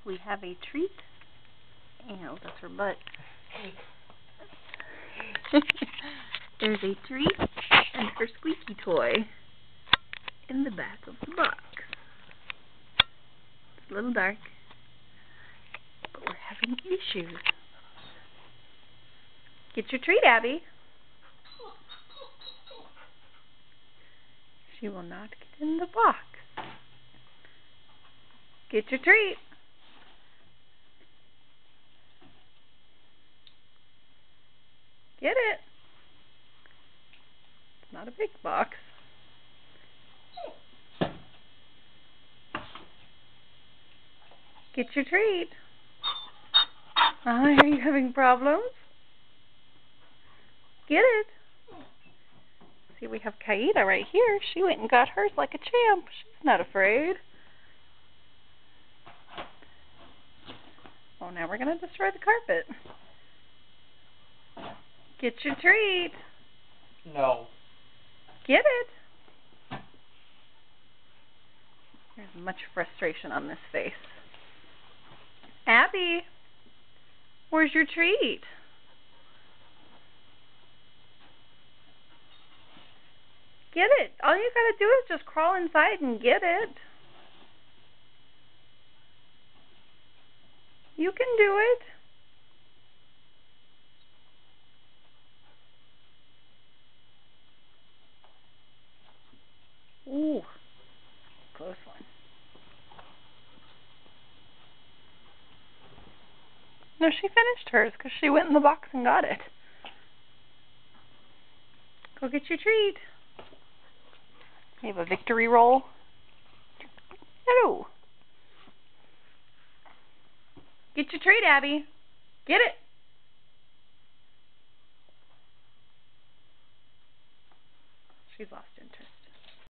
We have a treat. Ew, that's her butt. There's a treat and her squeaky toy in the back of the box. It's a little dark, but we're having issues. Get your treat, Abby. She will not get in the box. Get your treat. Get it. It's not a big box. Get your treat. Are you having problems? Get it. See, we have Kaida right here. She went and got hers like a champ. She's not afraid. Oh, now we're going to destroy the carpet. Get your treat. No. Get it. There's much frustration on this face. Abby, where's your treat? Get it. All you gotta do is just crawl inside and get it. You can do it. Ooh, close one. No, she finished hers because she went in the box and got it. Go get your treat. You have a victory roll. Hello. Get your treat, Abby. Get it. She's lost interest.